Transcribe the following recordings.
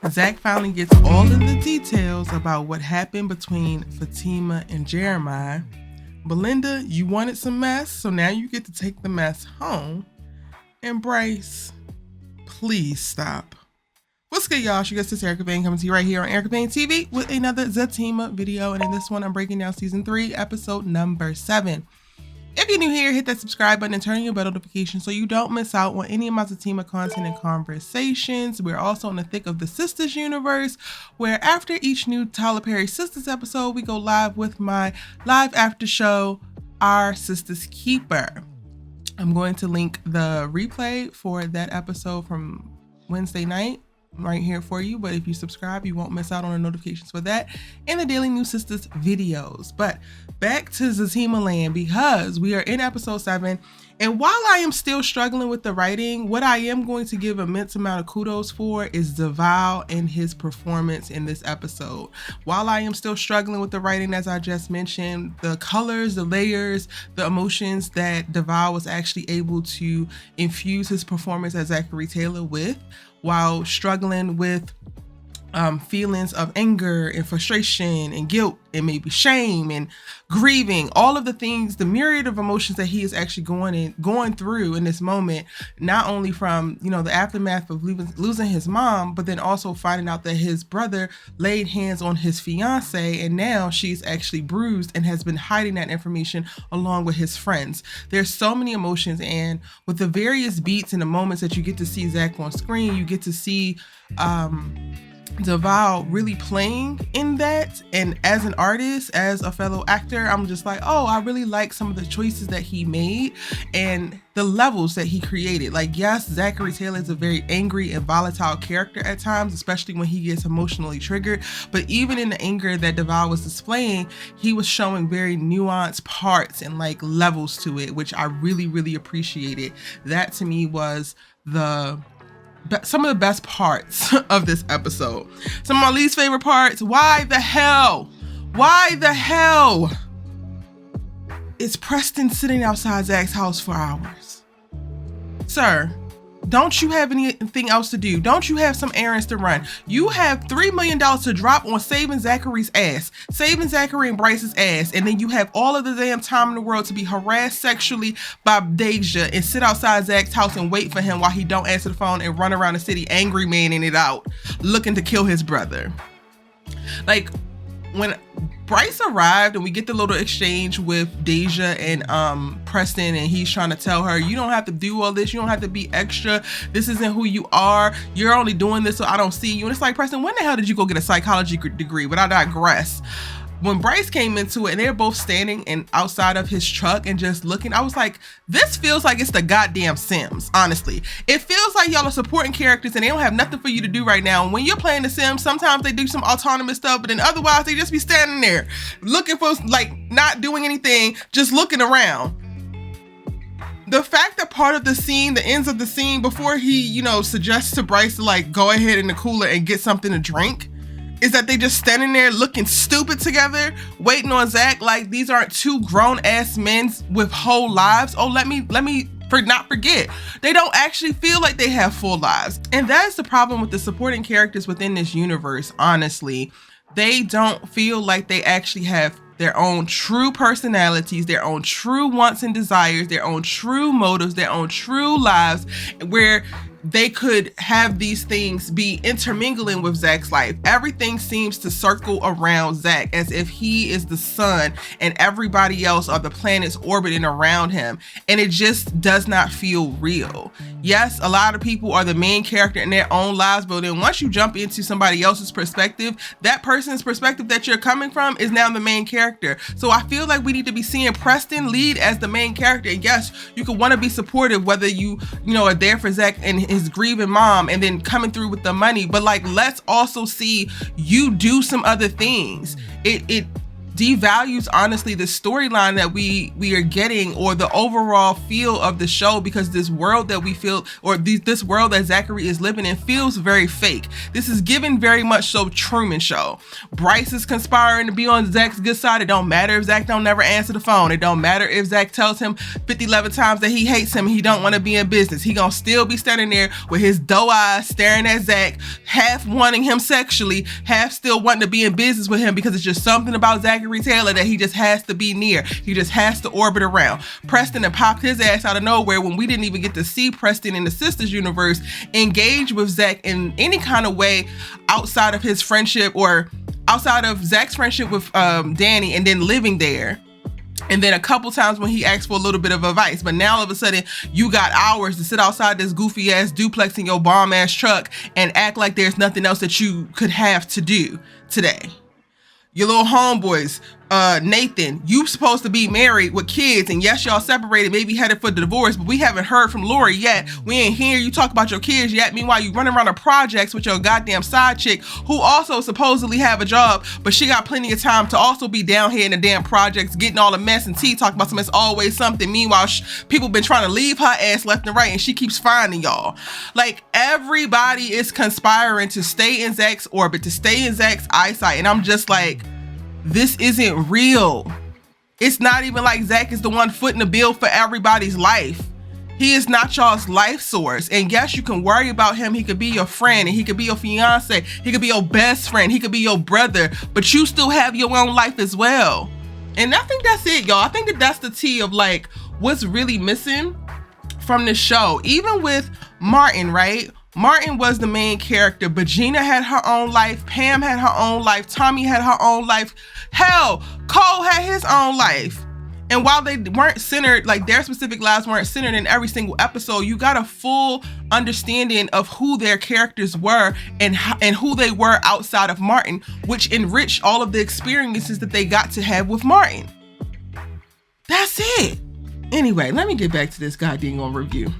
ZAC finally gets all of the details about what happened between Fatima and Jeremiah. Belinda, you wanted some mess, so now you get to take the mess home. And Bryce, please stop. What's good, y'all? She gets this Erica Bain coming to you right here on Erica Bain TV with another Zatima video. And in this one, I'm breaking down season 3, episode number 7. If you're new here, hit that subscribe button and turn on your bell notification so you don't miss out on any of my Zatima content and conversations. We're also in the thick of the Sisters universe, where after each new Tyler Perry Sisters episode, we go live with my live after show, Our Sisters Keeper. I'm going to link the replay for that episode from Wednesday night right here for you, but if you subscribe, you won't miss out on the notifications for that and the Daily New Sisters videos. But back to Zatima land, because we are in episode 7, and while I am still struggling with the writing, what I am going to give immense amount of kudos for is Devale and his performance in this episode. While I am still struggling with the writing, as I just mentioned, the colors, the layers, the emotions that Devale was actually able to infuse his performance as Zachary Taylor with, while struggling with feelings of anger and frustration and guilt and maybe shame and grieving, all of the things, the myriad of emotions that he is actually going through in this moment, not only from, the aftermath of losing his mom, but then also finding out that his brother laid hands on his fiance, and now she's actually bruised and has been hiding that information along with his friends. There's so many emotions, and with the various beats and the moments that you get to see Zach on screen, you get to see Devale really playing in that. And as an artist, as a fellow actor, I'm just like, oh, I really like some of the choices that he made and the levels that he created. Like, yes, Zachary Taylor is a very angry and volatile character at times, especially when he gets emotionally triggered. But even in the anger that Devale was displaying, he was showing very nuanced parts and like levels to it, which I really, really appreciated. That to me was some of the best parts of this episode. Some of my least favorite parts. Why the hell is Preston sitting outside Zach's house for hours? Sir, don't you have anything else to do? Don't you have some errands to run? You have $3 million to drop on saving Zachary's ass, saving Zachary and Bryce's ass, and then you have all of the damn time in the world to be harassed sexually by Deja and sit outside Zach's house and wait for him while he don't answer the phone and run around the city angry manning it out, looking to kill his brother. Like, when Bryce arrived and we get the little exchange with Deja and Preston, and he's trying to tell her, you don't have to do all this, you don't have to be extra, this isn't who you are, you're only doing this so I don't see you. And it's like, Preston, when the hell did you go get a psychology degree? But I digress. When Bryce came into it and they're both standing and outside of his truck and just looking, I was like, this feels like it's the goddamn Sims, honestly. It feels like y'all are supporting characters and they don't have nothing for you to do right now. And when you're playing the Sims, sometimes they do some autonomous stuff, but then otherwise they just be standing there looking for, like, not doing anything, just looking around. The fact that part of the scene, the ends of the scene, before he, suggests to Bryce to like go ahead in the cooler and get something to drink, is that they just standing there looking stupid together, waiting on Zach like these aren't two grown-ass men with whole lives. Oh, let me not forget, they don't actually feel like they have full lives. And that is the problem with the supporting characters within this universe, honestly. They don't feel like they actually have their own true personalities, their own true wants and desires, their own true motives, their own true lives, where they could have these things be intermingling with Zach's life. Everything seems to circle around Zach as if he is the sun and everybody else are the planets orbiting around him. And it just does not feel real. Yes, a lot of people are the main character in their own lives, but then once you jump into somebody else's perspective, that person's perspective that you're coming from is now the main character. So I feel like we need to be seeing Preston lead as the main character. And yes, you could want to be supportive, whether you are there for Zach and his grieving mom and then coming through with the money, but like, let's also see you do some other things. devalues honestly the storyline that we are getting, or the overall feel of the show, because this world that we feel, or this world that Zachary is living in, feels very fake. This is given very much so Truman Show. Bryce is conspiring to be on Zach's good side. It don't matter if Zach don't never answer the phone. It don't matter if Zach tells him 11 times that he hates him and he don't want to be in business. He gonna still be standing there with his doe eyes staring at Zach, half wanting him sexually, half still wanting to be in business with him, because it's just something about Zachary Taylor that he just has to be near. He just has to orbit around. Preston and popped his ass out of nowhere when we didn't even get to see Preston in the Sisters universe engage with Zach in any kind of way outside of his friendship, or outside of Zach's friendship with Danny, and then living there. And then a couple times when he asked for a little bit of advice. But now all of a sudden you got hours to sit outside this goofy ass duplex in your bomb ass truck and act like there's nothing else that you could have to do today. Your little homeboys, Nathan, you supposed to be married with kids, and yes, y'all separated, maybe headed for the divorce, but we haven't heard from Lori yet. We ain't hear you talk about your kids yet. Meanwhile, you running around the projects with your goddamn side chick, who also supposedly have a job, but she got plenty of time to also be down here in the damn projects, getting all the mess and tea, talking about some, it's always something. Meanwhile, people been trying to leave her ass left and right, and she keeps finding y'all. Like, everybody is conspiring to stay in Zach's orbit, to stay in Zach's eyesight, and I'm just like, this isn't real. It's not even like Zach is the one footing the bill for everybody's life. He is not y'all's life source. And yes, you can worry about him. He could be your friend, and he could be your fiance. He could be your best friend. He could be your brother, but you still have your own life as well. And I think that's it, y'all. I think that that's the tea of like what's really missing from this show. Even with Martin, right? Martin was the main character, but Gina had her own life, Pam had her own life, Tommy had her own life. Hell, Cole had his own life. And while they weren't centered, like their specific lives weren't centered in every single episode, you got a full understanding of who their characters were and who they were outside of Martin, which enriched all of the experiences that they got to have with Martin. That's it. Anyway, let me get back to this goddamn review.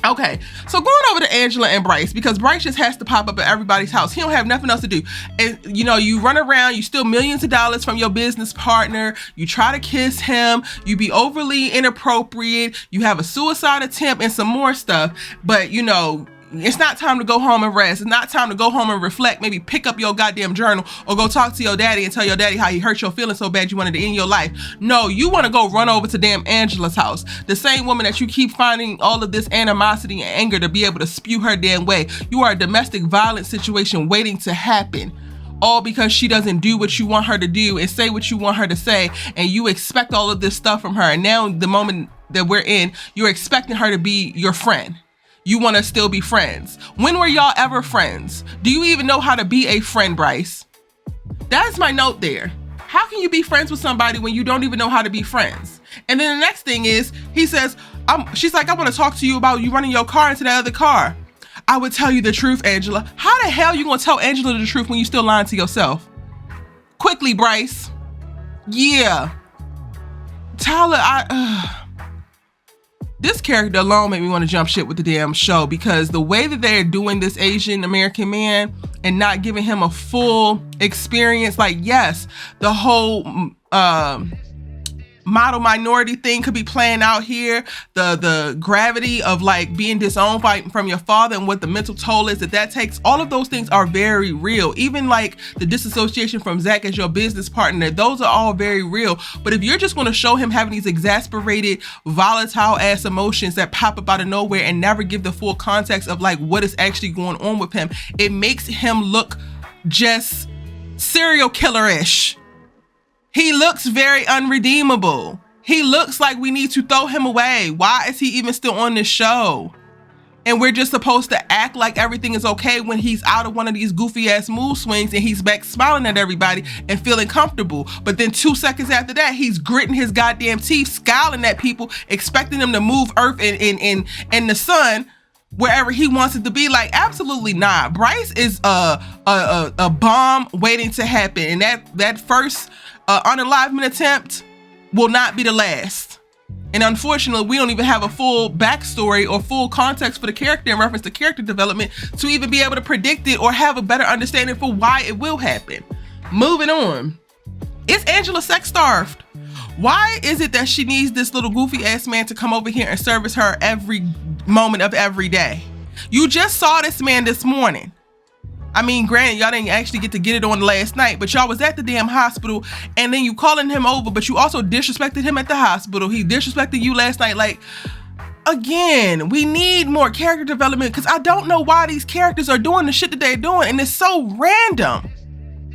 Okay, so going over to Angela and Bryce, because Bryce just has to pop up at everybody's house. He don't have nothing else to do. And you know, you run around, you steal millions of dollars from your business partner, you try to kiss him, you be overly inappropriate, you have a suicide attempt and some more stuff. But you know, it's not time to go home and rest. It's not time to go home and reflect. Maybe pick up your goddamn journal or go talk to your daddy and tell your daddy how he hurt your feelings so bad you wanted to end your life. No, you want to go run over to damn Angela's house. The same woman that you keep finding all of this animosity and anger to be able to spew her damn way. You are a domestic violence situation waiting to happen. All because she doesn't do what you want her to do and say what you want her to say, and you expect all of this stuff from her. And now the moment that we're in, you're expecting her to be your friend. You want to still be friends. When were y'all ever friends? Do you even know how to be a friend, Bryce? That's my note there. How can you be friends with somebody when you don't even know how to be friends? And then the next thing is, he says, she's like, I want to talk to you about you running your car into that other car. I would tell you the truth, Angela. How the hell you gonna tell Angela the truth when you still lying to yourself? Quickly, Bryce. Yeah. Tyler, this character alone made me want to jump shit with the damn show, because the way that they're doing this Asian American man and not giving him a full experience, like, yes, the whole model minority thing could be playing out here, the gravity of like being disowned from your father and what the mental toll is that takes, all of those things are very real. Even like the disassociation from Zach as your business partner, those are all very real. But if you're just going to show him having these exasperated, volatile ass emotions that pop up out of nowhere and never give the full context of like what is actually going on with him, it makes him look just serial killer-ish. He looks very unredeemable. He looks like we need to throw him away. Why is he even still on this show? And we're just supposed to act like everything is okay when he's out of one of these goofy ass mood swings and he's back smiling at everybody and feeling comfortable. But then 2 seconds after that, he's gritting his goddamn teeth, scowling at people, expecting them to move Earth and the sun wherever he wants it to be. Like, absolutely not. Bryce is a bomb waiting to happen. And that first unalivement attempt will not be the last. And unfortunately, we don't even have a full backstory or full context for the character in reference to character development to even be able to predict it or have a better understanding for why it will happen. Moving on. Is Angela sex starved? Why is it that she needs this little goofy ass man to come over here and service her every moment of every day? You just saw this man this morning. I mean, granted, y'all didn't actually get to get it on last night, but y'all was at the damn hospital, and then you calling him over, but you also disrespected him at the hospital. He disrespected you last night. Like, again, we need more character development, because I don't know why these characters are doing the shit that they're doing, and it's so random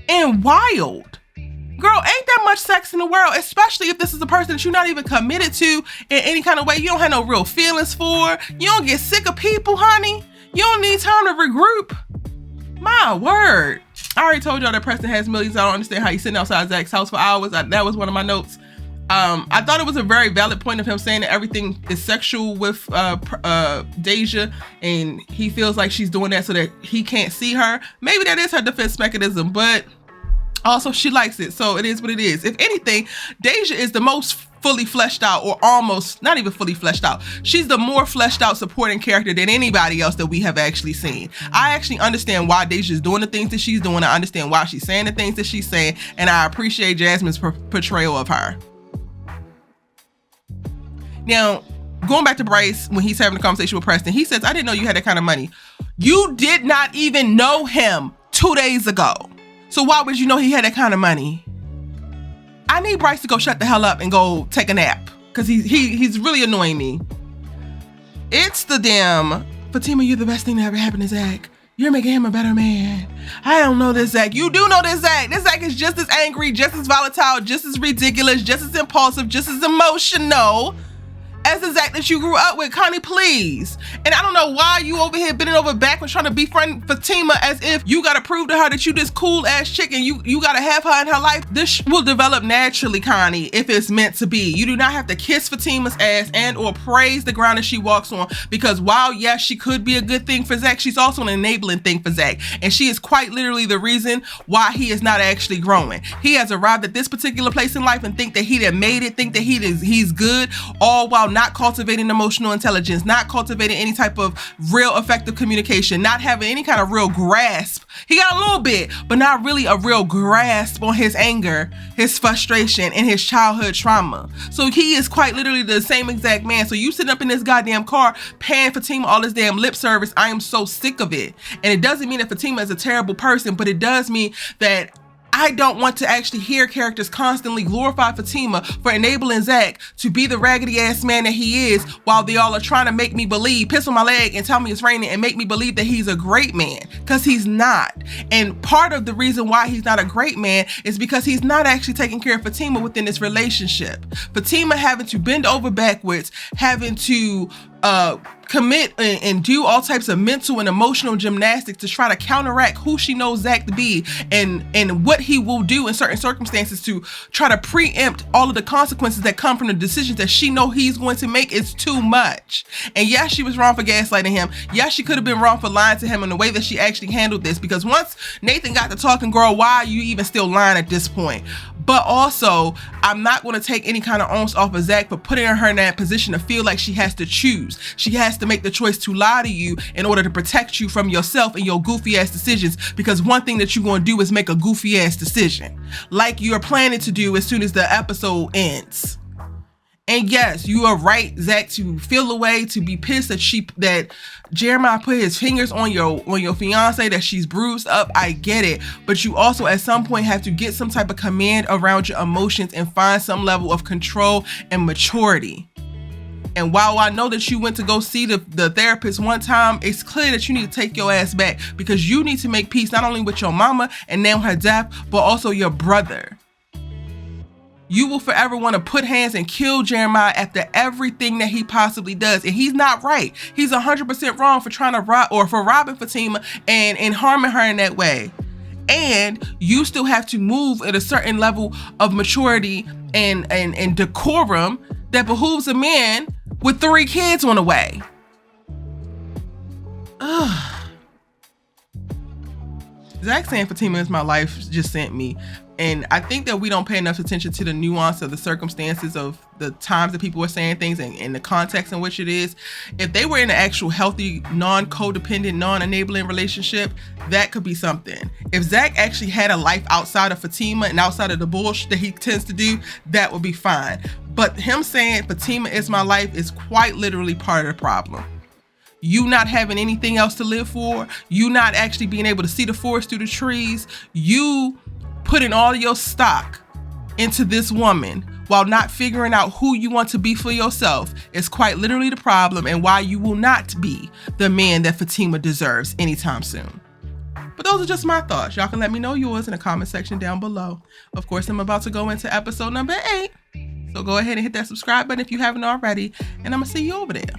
and wild. Girl, ain't that much sex in the world, especially if this is a person that you're not even committed to in any kind of way. You don't have no real feelings for. You don't get sick of people, honey. You don't need time to regroup. My word. I already told y'all that Preston has millions. I don't understand how he's sitting outside Zach's house for hours. That was one of my notes. I thought it was a very valid point of him saying that everything is sexual with Deja, and he feels like she's doing that so that he can't see her. Maybe that is her defense mechanism, but also she likes it, so it is what it is. If anything, Deja is the most fully fleshed out, or almost not even fully fleshed out. She's the more fleshed out supporting character than anybody else that we have actually seen. I actually understand why Deja's doing the things that she's doing. I understand why she's saying the things that she's saying, and I appreciate Jasmin's portrayal of her. Now, going back to Bryce, when he's having a conversation with Preston, he says, I didn't know you had that kind of money. You did not even know him 2 days ago. So why would you know he had that kind of money? I need Bryce to go shut the hell up and go take a nap, because he's really annoying me. It's the damn, Fatima, you're the best thing that ever happened to Zach. You're making him a better man. I don't know this Zach. You do know this Zach. This Zach is just as angry, just as volatile, just as ridiculous, just as impulsive, just as emotional as the Zach that you grew up with. Connie, please. And I don't know why you over here bending over backwards trying to befriend Fatima as if you gotta prove to her that you this cool ass chick and you gotta have her in her life. This will develop naturally, Connie, if it's meant to be. You do not have to kiss Fatima's ass and or praise the ground that she walks on, because while yes, she could be a good thing for Zach, she's also an enabling thing for Zach. And she is quite literally the reason why he is not actually growing. He has arrived at this particular place in life and think that he done made it, think that he's good, all while not cultivating emotional intelligence, not cultivating any type of real effective communication, not having any kind of real grasp. He got a little bit, but not really a real grasp on his anger, his frustration, and his childhood trauma. So he is quite literally the same exact man. So you sitting up in this goddamn car paying Fatima all this damn lip service. I am so sick of it. And it doesn't mean that Fatima is a terrible person, but it does mean that I don't want to actually hear characters constantly glorify Fatima for enabling Zach to be the raggedy ass man that he is, while they all are trying to make me believe, piss on my leg and tell me it's raining and make me believe that he's a great man, because he's not. And part of the reason why he's not a great man is because he's not actually taking care of Fatima within this relationship. Fatima having to bend over backwards, having to commit and do all types of mental and emotional gymnastics to try to counteract who she knows Zach to be, and what he will do in certain circumstances to try to preempt all of the consequences that come from the decisions that she know he's going to make, is too much. And yes, she was wrong for gaslighting him. Yes, she could have been wrong for lying to him in the way that she actually handled this, because once Nathan got to talking, girl, why are you even still lying at this point? But also, I'm not going to take any kind of onus off of Zach for putting her in that position to feel like she has to choose. She has to make the choice to lie to you in order to protect you from yourself and your goofy ass decisions, because one thing that you're going to do is make a goofy ass decision, like you're planning to do as soon as the episode ends. And yes, you are right, Zach, to feel the way, to be pissed that Jeremiah put his fingers on your fiance, that she's bruised up. I get it. But you also at some point have to get some type of command around your emotions and find some level of control and maturity. And while I know that you went to go see the therapist one time, it's clear that you need to take your ass back, because you need to make peace not only with your mama and now her death, but also your brother. You will forever want to put hands and kill Jeremiah after everything that he possibly does. And he's not right. He's 100% wrong for trying to rob, or for robbing Fatima and harming her in that way. And you still have to move at a certain level of maturity and decorum that behooves a man with 3 kids on the way. Ugh. ZAC saying Fatima is my life just sent me. And I think that we don't pay enough attention to the nuance of the circumstances of the times that people are saying things and the context in which it is. If they were in an actual healthy, non-codependent, non-enabling relationship, that could be something. If ZAC actually had a life outside of Fatima and outside of the bullshit that he tends to do, that would be fine. But him saying Fatima is my life is quite literally part of the problem. You not having anything else to live for, you not actually being able to see the forest through the trees, you putting all your stock into this woman while not figuring out who you want to be for yourself is quite literally the problem, and why you will not be the man that Fatima deserves anytime soon. But those are just my thoughts. Y'all can let me know yours in the comment section down below. Of course, I'm about to go into episode number 8. So go ahead and hit that subscribe button if you haven't already, and I'm gonna see you over there.